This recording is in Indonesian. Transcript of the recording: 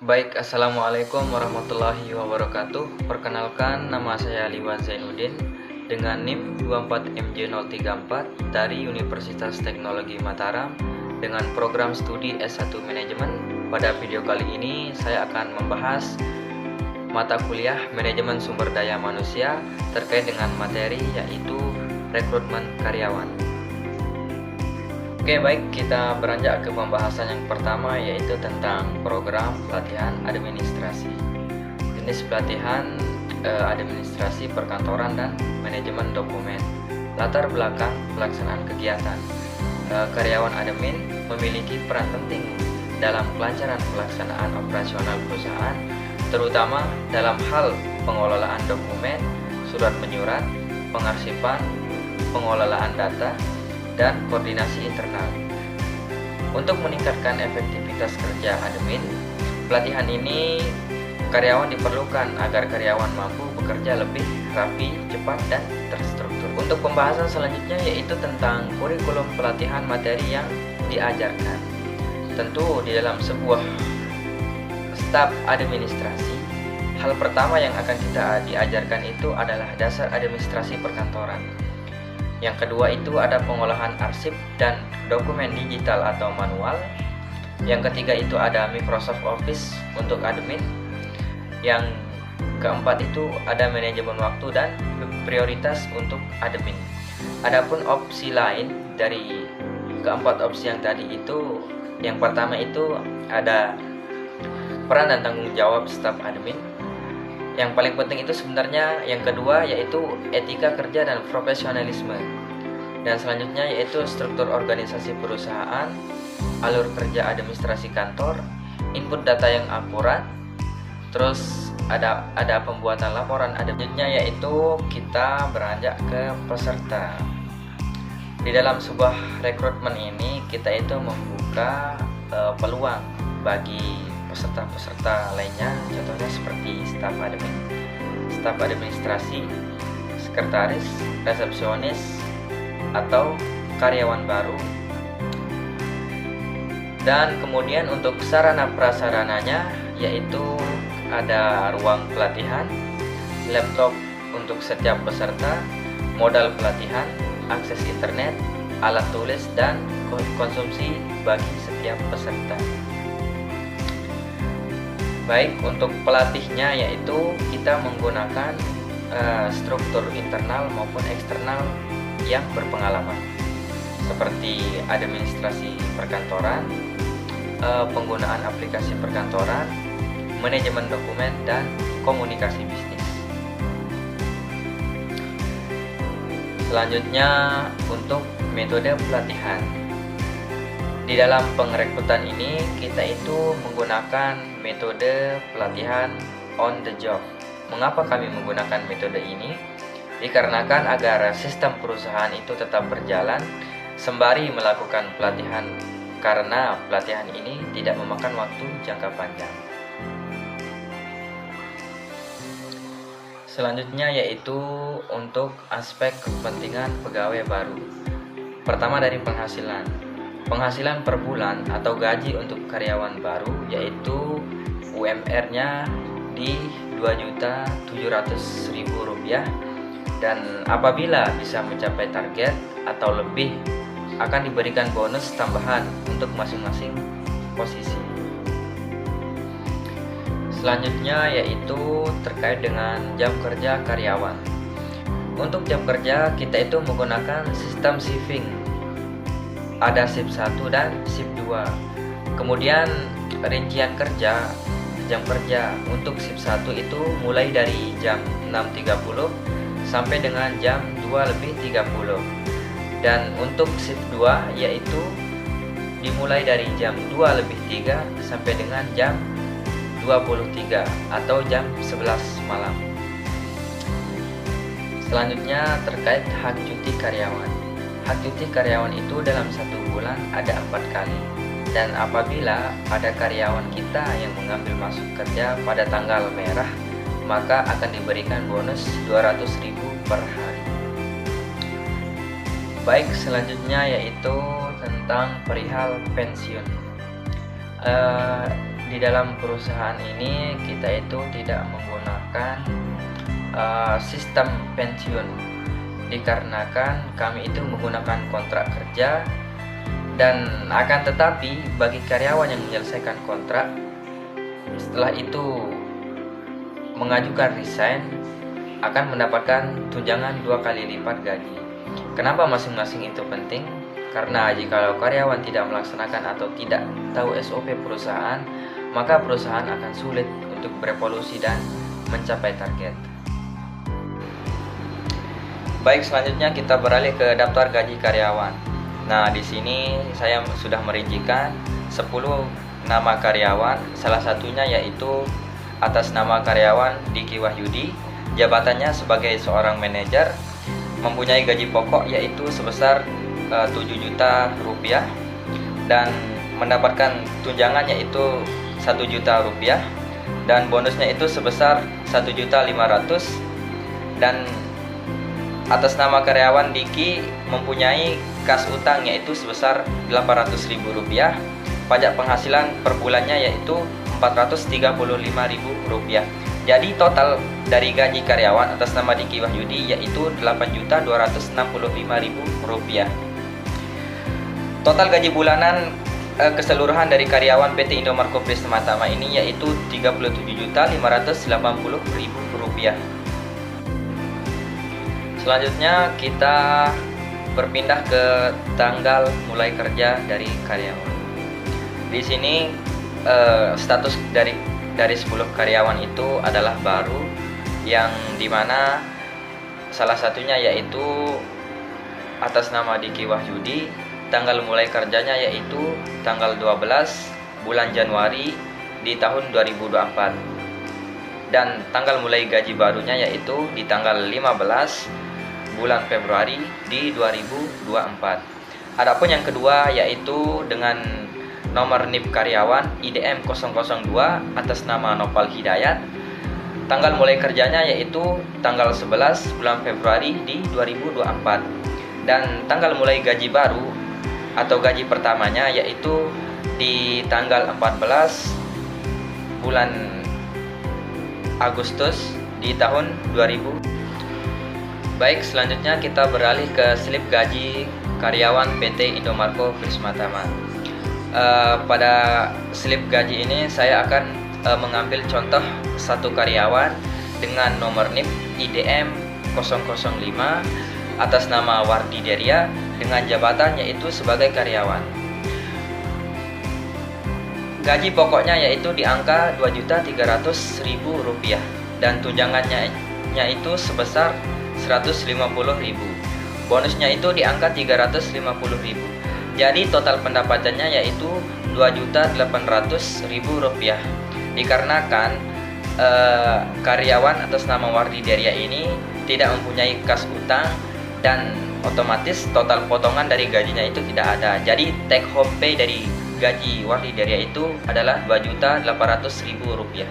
Baik, Assalamualaikum warahmatullahi wabarakatuh. Perkenalkan, nama saya Liwan Zainuddin dengan NIM 24MJ034 dari Universitas Teknologi Mataram dengan program studi S1 Manajemen. Pada video kali ini saya akan membahas mata kuliah Manajemen Sumber Daya Manusia terkait dengan materi yaitu rekrutmen karyawan. Oke, baik, kita beranjak ke pembahasan yang pertama yaitu tentang program pelatihan administrasi. Jenis pelatihan administrasi perkantoran dan manajemen dokumen. Latar belakang pelaksanaan kegiatan. Karyawan admin memiliki peran penting dalam kelancaran pelaksanaan operasional perusahaan, terutama dalam hal pengelolaan dokumen, surat menyurat, pengarsipan, pengelolaan data, dan koordinasi internal. Untuk meningkatkan efektivitas kerja admin, pelatihan ini karyawan diperlukan agar karyawan mampu bekerja lebih rapi, cepat, dan terstruktur. Untuk pembahasan selanjutnya yaitu tentang kurikulum pelatihan materi yang diajarkan. Tentu di dalam sebuah staf administrasi, hal pertama yang akan kita diajarkan itu adalah dasar administrasi perkantoran. Yang kedua itu ada pengolahan arsip dan dokumen digital atau manual. Yang ketiga itu ada Microsoft Office untuk admin. Yang keempat itu ada manajemen waktu dan prioritas untuk admin. Adapun opsi lain dari keempat opsi yang tadi itu, yang pertama itu ada peran dan tanggung jawab staf admin. Yang paling penting itu sebenarnya yang kedua yaitu etika kerja dan profesionalisme. Dan selanjutnya yaitu struktur organisasi perusahaan, alur kerja administrasi kantor, input data yang akurat. Terus ada pembuatan laporan. Selanjutnya yaitu kita beranjak ke peserta. Di dalam sebuah rekrutmen ini kita itu membuka peluang bagi peserta-peserta lainnya, contohnya seperti staf admin, staf administrasi, sekretaris, resepsionis, atau karyawan baru. Dan kemudian untuk sarana prasarananya yaitu ada ruang pelatihan, laptop untuk setiap peserta, modal pelatihan, akses internet, alat tulis, dan konsumsi bagi setiap peserta. Baik, untuk pelatihnya yaitu kita menggunakan struktur internal maupun eksternal yang berpengalaman seperti administrasi perkantoran, penggunaan aplikasi perkantoran, manajemen dokumen, dan komunikasi bisnis. Selanjutnya untuk metode pelatihan. Di dalam pengrekrutan ini kita itu menggunakan metode pelatihan on the job. Mengapa kami menggunakan metode ini? Dikarenakan agar sistem perusahaan itu tetap berjalan sembari melakukan pelatihan, karena pelatihan ini tidak memakan waktu jangka panjang. Selanjutnya yaitu untuk aspek kepentingan pegawai baru. Pertama dari penghasilan. Penghasilan per bulan atau gaji untuk karyawan baru yaitu UMR-nya di Rp2.700.000, dan apabila bisa mencapai target atau lebih akan diberikan bonus tambahan untuk masing-masing posisi. Selanjutnya yaitu terkait dengan jam kerja karyawan. Untuk jam kerja kita itu menggunakan sistem shifting. Ada shift 1 dan shift 2. Kemudian rincian kerja, jam kerja untuk shift 1 itu mulai dari jam 6.30 sampai dengan jam 2.30. Dan untuk shift 2 yaitu dimulai dari jam 2.03 sampai dengan jam 23 atau jam 11 malam. Selanjutnya terkait hak cuti karyawan. Hak cuti karyawan itu dalam 1 bulan ada 4 kali. Dan apabila ada karyawan kita yang mengambil masuk kerja pada tanggal merah, maka akan diberikan bonus 200.000 per hari. Baik, selanjutnya yaitu tentang perihal pensiun. di dalam perusahaan ini kita itu tidak menggunakan sistem pensiun, dikarenakan kami itu menggunakan kontrak kerja, dan akan tetapi bagi karyawan yang menyelesaikan kontrak setelah itu mengajukan resign akan mendapatkan tunjangan 2 kali lipat gaji. Kenapa masing-masing itu penting? Karena jika karyawan tidak melaksanakan atau tidak tahu SOP perusahaan, maka perusahaan akan sulit untuk berevolusi dan mencapai target. Baik, selanjutnya kita beralih ke daftar gaji karyawan. Nah, di sini saya sudah merincikan 10 nama karyawan, salah satunya yaitu atas nama karyawan Diki Wahyudi, jabatannya sebagai seorang manajer, mempunyai gaji pokok yaitu sebesar 7 juta rupiah dan mendapatkan tunjangan yaitu 1 juta rupiah dan bonusnya itu sebesar 1.500.000, dan atas nama karyawan Diki mempunyai kas utang yaitu sebesar 800.000 rupiah, pajak penghasilan per bulannya yaitu 435.000 rupiah. Jadi total dari gaji karyawan atas nama Diki Wahyudi yaitu 8.265.000 rupiah. Total gaji bulanan keseluruhan dari karyawan PT Indomarko Prisma Tama ini yaitu 37.580.000 rupiah. Selanjutnya kita berpindah ke tanggal mulai kerja dari karyawan. Di sini status dari 10 karyawan itu adalah baru, yang dimana salah satunya yaitu atas nama Diki Wahyudi. Tanggal mulai kerjanya yaitu tanggal 12 bulan Januari di tahun 2024, dan tanggal mulai gaji barunya yaitu di tanggal 15 bulan Februari di 2024. Adapun yang kedua yaitu dengan nomor NIP karyawan IDM 002 atas nama Nopal Hidayat. Tanggal mulai kerjanya yaitu tanggal 11 bulan Februari di 2024, dan tanggal mulai gaji baru atau gaji pertamanya yaitu di tanggal 14 bulan Agustus di tahun 2000. Baik, selanjutnya kita beralih ke slip gaji karyawan PT Indomarko Prisma Tama. Pada slip gaji ini saya akan mengambil contoh satu karyawan dengan nomor NIP IDM 005 atas nama Wardi Deria dengan jabatan yaitu sebagai karyawan. Gaji pokoknya yaitu di angka 2.300.000 rupiah dan tunjangannya itu sebesar 150.000. Bonusnya itu di angka 350.000. Jadi total pendapatannya yaitu 2.800.000 rupiah. Dikarenakan karyawan atas nama Wardi Deria ini tidak mempunyai kas utang, dan otomatis total potongan dari gajinya itu tidak ada. Jadi take home pay dari gaji Wardi Deria itu adalah 2.800.000 rupiah.